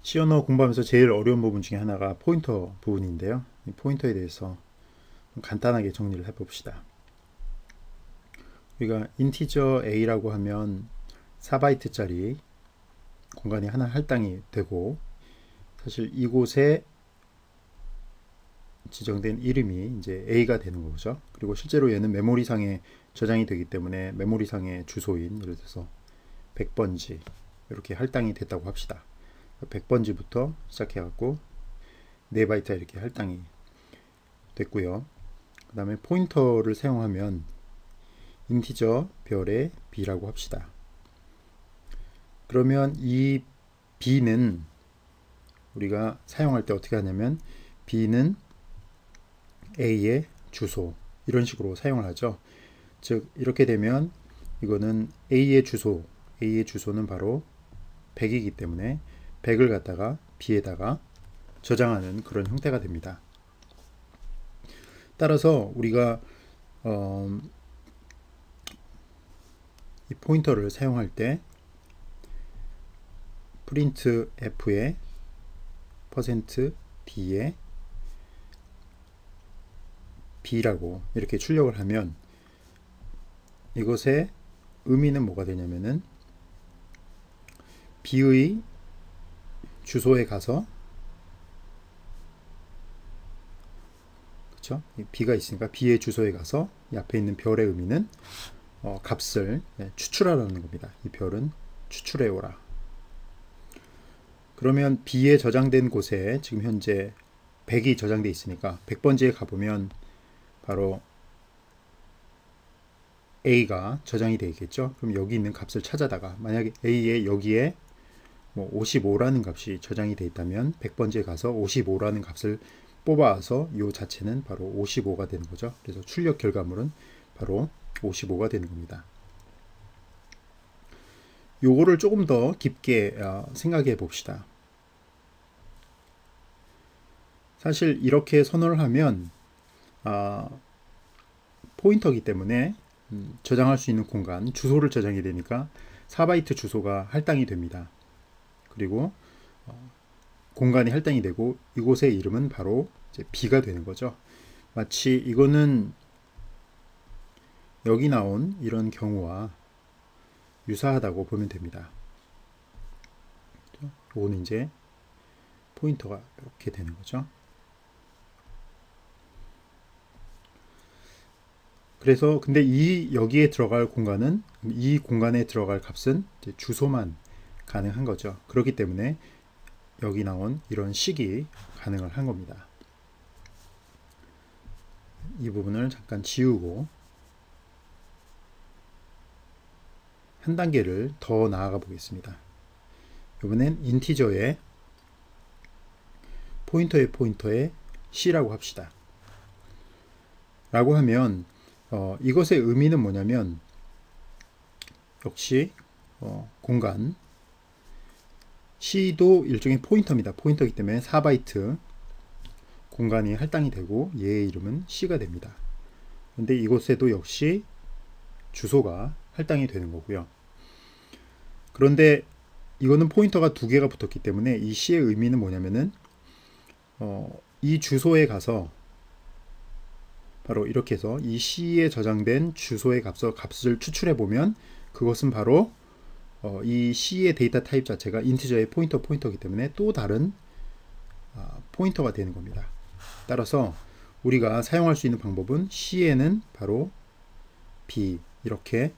C 언어 공부하면서 제일 어려운 부분 중에 하나가 포인터 부분인데요. 이 포인터에 대해서 간단하게 정리를 해봅시다. 우리가 인티저 A라고 하면 4바이트짜리 공간이 하나 할당이 되고, 사실 이곳에 지정된 이름이 이제 A가 되는 거죠. 그리고 실제로 얘는 메모리상에 저장이 되기 때문에 메모리상의 주소인, 예를 들어서 100번지 이렇게 할당이 됐다고 합시다. 100번지부터 시작해 갖고 4바이트 이렇게 할당이 됐고요. 그 다음에 포인터를 사용하면 인티저 별의 b라고 합시다. 그러면 이 b는 우리가 사용할 때 어떻게 하냐면, b는 a의 주소, 이런 식으로 사용을 하죠. 즉 이렇게 되면 이거는 a의 주소는 바로 100이기 때문에 100을 갖다가 b에다가 저장하는 그런 형태가 됩니다. 따라서 우리가 이 포인터를 사용할 때 printf의 %b에 b라고 이렇게 출력을 하면, 이것의 의미는 뭐가 되냐면은 b의 주소에 가서, 그렇죠? b가 있으니까 b의 주소에 가서 이 앞에 있는 별의 의미는 값을 추출하라는 겁니다. 이 별은 추출해 오라. 그러면 b에 저장된 곳에 지금 현재 100이 저장되어 있으니까 100번지에 가보면 바로 a가 저장이 되어 있겠죠. 그럼 여기 있는 값을 찾아다가, 만약에 a에 여기에 55라는 값이 저장이 되어 있다면 100번지에 가서 55라는 값을 뽑아와서 이 자체는 바로 55가 되는 거죠. 그래서 출력 결과물은 바로 55가 되는 겁니다. 요거를 조금 더 깊게 생각해 봅시다. 사실 이렇게 선언을 하면 포인터이기 때문에 저장할 수 있는 공간, 주소를 저장이 되니까 4바이트 주소가 할당이 됩니다. 그리고 공간이 할당이 되고 이곳의 이름은 바로 이제 b가 되는 거죠. 마치 이거는 여기 나온 이런 경우와 유사하다고 보면 됩니다. 이거는 이제 포인터가 이렇게 되는 거죠. 그래서 근데 여기에 들어갈 공간은, 이 공간에 들어갈 값은 이제 주소만 가능한 거죠. 그렇기 때문에 여기 나온 이런 식이 가능을 한 겁니다. 이 부분을 잠깐 지우고 한 단계를 더 나아가 보겠습니다. 이번엔 인티저의 포인터의 c라고 합시다. 라고 하면 이것의 의미는 뭐냐면, 역시 공간 c도 일종의 포인터입니다. 포인터이기 때문에 4바이트 공간이 할당이 되고 얘의 이름은 c가 됩니다. 그런데 이곳에도 역시 주소가 할당이 되는 거고요. 그런데 이거는 포인터가 두 개가 붙었기 때문에 이 c의 의미는 뭐냐면은 이 주소에 가서 바로 이렇게 해서 이 c에 저장된 주소의 값을 추출해 보면, 그것은 바로 이 c의 데이터 타입 자체가 인티저의 포인터이기 때문에 또 다른 포인터가 되는 겁니다. 따라서 우리가 사용할 수 있는 방법은 c에는 바로 b, 이렇게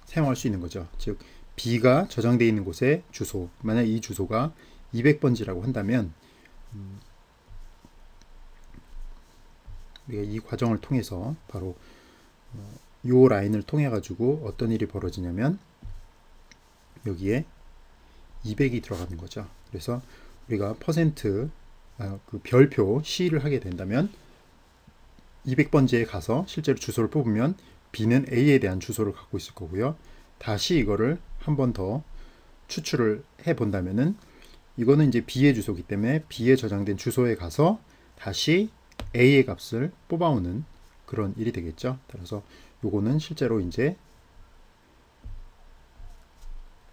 사용할 수 있는 거죠. 즉 b가 저장되어 있는 곳의 주소, 만약 이 주소가 200번지라고 한다면 우리가 이 과정을 통해서 바로 이 라인을 통해 가지고 어떤 일이 벌어지냐면, 여기에 200이 들어가는 거죠. 그래서 우리가 그 별표 C를 하게 된다면 200번지에 가서 실제로 주소를 뽑으면 B는 A에 대한 주소를 갖고 있을 거고요. 다시 이거를 한 번 더 추출을 해 본다면은, 이거는 이제 B의 주소이기 때문에 B에 저장된 주소에 가서 다시 A의 값을 뽑아오는 그런 일이 되겠죠. 따라서 요거는 실제로 이제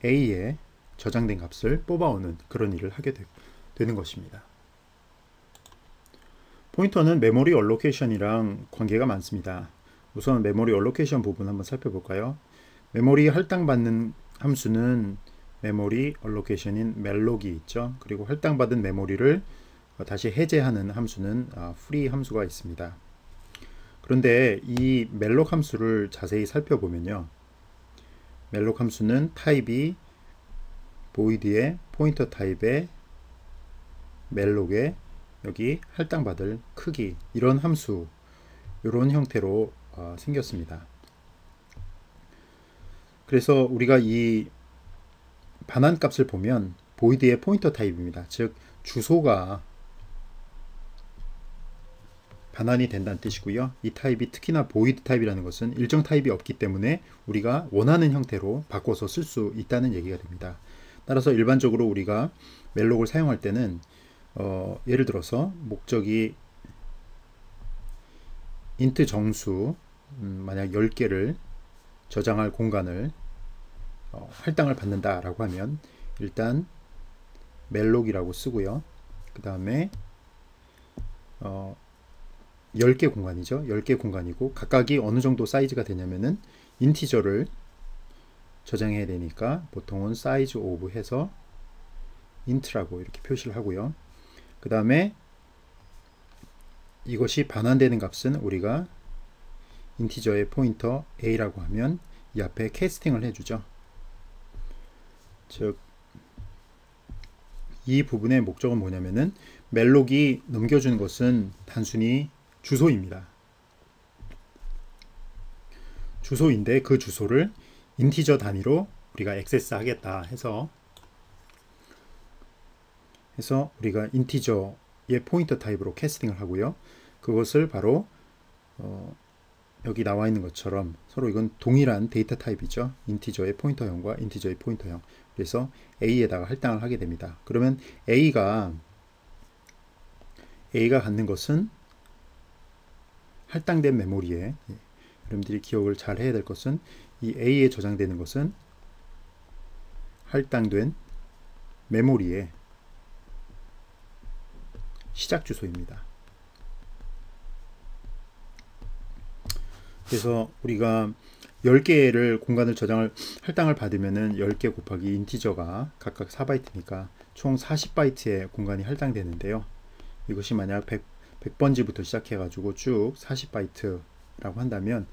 A의 저장된 값을 뽑아오는 그런 일을 하게 되는 것입니다. 포인터는 메모리 얼로케이션이랑 관계가 많습니다. 우선 메모리 얼로케이션 부분 한번 살펴볼까요? 메모리 할당받는 함수는 메모리 얼로케이션인 멜록이 있죠. 그리고 할당받은 메모리를 다시 해제하는 함수는 free 함수가 있습니다. 그런데 이 멜록 함수를 자세히 살펴보면요, 멜록 함수는 타입이 void의 포인터 타입의 멜록에 여기 할당받을 크기, 이런 함수, 이런 형태로 생겼습니다. 그래서 우리가 이 반환값을 보면 void의 포인터 타입입니다. 즉 주소가 반환이 된다는 뜻이고요. 이 타입이 특히나 void 타입이라는 것은 일정 타입이 없기 때문에 우리가 원하는 형태로 바꿔서 쓸 수 있다는 얘기가 됩니다. 따라서 일반적으로 우리가 멜록을 사용할 때는 예를 들어서 목적이 int 정수, 만약 10개를 저장할 공간을 할당을 받는다 라고 하면 일단 멜록이라고 쓰고요. 그 다음에 10개 공간이죠. 10개 공간이고 각각이 어느 정도 사이즈가 되냐면은 인티저를 저장해야 되니까 보통은 size of 해서 int라고 이렇게 표시를 하고요. 그 다음에 이것이 반환되는 값은 우리가 인티저의 포인터 a라고 하면 이 앞에 캐스팅을 해주죠. 즉 이 부분의 목적은 뭐냐면은 멜록이 넘겨주는 것은 단순히 주소입니다. 주소인데 그 주소를 인티저 단위로 우리가 액세스 하겠다 해서 우리가 인티저의 포인터 타입으로 캐스팅을 하고요. 그것을 바로 여기 나와 있는 것처럼 서로 이건 동일한 데이터 타입이죠. 인티저의 포인터형과 인티저의 포인터형. 그래서 A에다가 할당을 하게 됩니다. 그러면 A가 갖는 것은 할당된 메모리에, 여러분들이 기억을 잘 해야 될 것은 이 A에 저장되는 것은 할당된 메모리의 시작 주소입니다. 그래서 우리가 10개를 공간을 할당을 받으면은 10개 곱하기 인티저가 각각 4바이트니까 총 40바이트의 공간이 할당되는데요. 이것이 만약 100번지부터 시작해 가지고 쭉 40바이트라고 한다면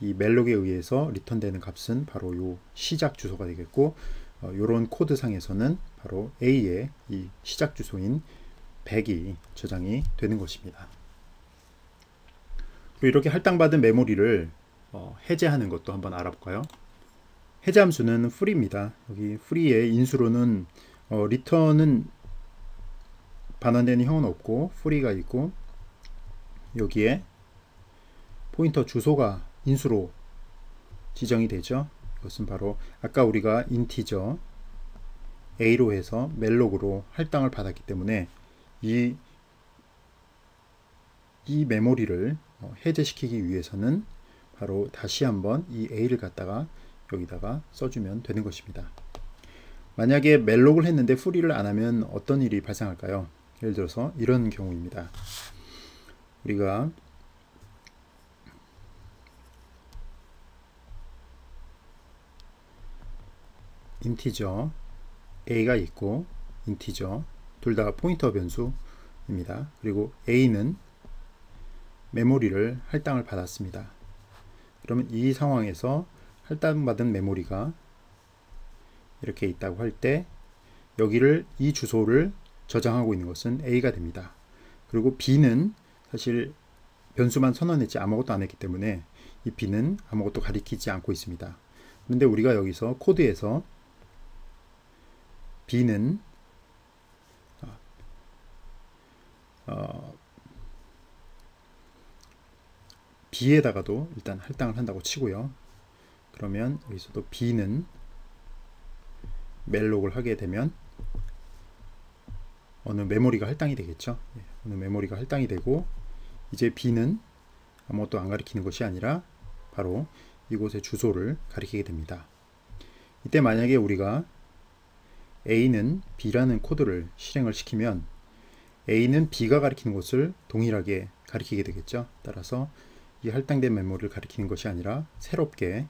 이 멜록에 의해서 리턴되는 값은 바로 요 시작 주소가 되겠고, 요런 코드 상에서는 바로 A의 이 시작 주소인 100이 저장이 되는 것입니다. 그리고 이렇게 할당받은 메모리를 해제하는 것도 한번 알아볼까요? 해제 함수는 free입니다. 여기 free의 인수로는 return은 반환되는 형은 없고 free가 있고, 여기에 포인터 주소가 인수로 지정이 되죠. 이것은 바로 아까 우리가 인티저 a로 해서 멜록으로 할당을 받았기 때문에 이 메모리를 해제시키기 위해서는 바로 다시 한번 이 a를 갖다가 여기다가 써주면 되는 것입니다. 만약에 멜록을 했는데 free를 안 하면 어떤 일이 발생할까요? 예를 들어서 이런 경우입니다. 우리가 인티저 a가 있고 인티저 둘 다 포인터 변수입니다. 그리고 a는 메모리를 할당을 받았습니다. 그러면 이 상황에서 할당받은 메모리가 이렇게 있다고 할 때 여기를 이 주소를 저장하고 있는 것은 a가 됩니다. 그리고 b는 사실 변수만 선언했지 아무것도 안 했기 때문에 이 b는 아무것도 가리키지 않고 있습니다. 그런데 우리가 여기서 코드에서 b는 b에다가도 일단 할당을 한다고 치고요. 그러면 여기서도 b는 멜록을 하게 되면 어느 메모리가 할당이 되겠죠. 어느 메모리가 할당이 되고, 이제 b는 아무것도 안 가리키는 것이 아니라 바로 이곳의 주소를 가리키게 됩니다. 이때 만약에 우리가 A는 B라는 코드를 실행을 시키면 A는 B가 가리키는 곳을 동일하게 가리키게 되겠죠. 따라서 이 할당된 메모리를 가리키는 것이 아니라 새롭게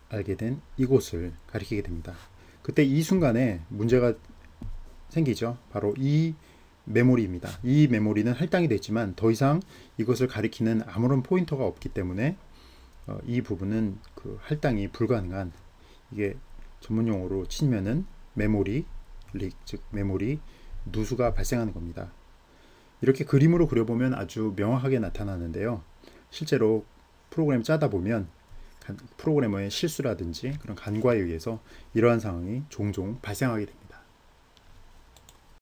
알게 된 이곳을 가리키게 됩니다. 그때 이 순간에 문제가 생기죠. 바로 이 메모리입니다. 이 메모리는 할당이 됐지만 더 이상 이것을 가리키는 아무런 포인터가 없기 때문에 이 부분은 그 할당이 불가능한, 이게 전문용어로 치면은 메모리 릭, 즉 메모리 누수가 발생하는 겁니다. 이렇게 그림으로 그려보면 아주 명확하게 나타나는데요. 실제로 프로그램 짜다 보면 프로그래머의 실수라든지 그런 간과에 의해서 이러한 상황이 종종 발생하게 됩니다.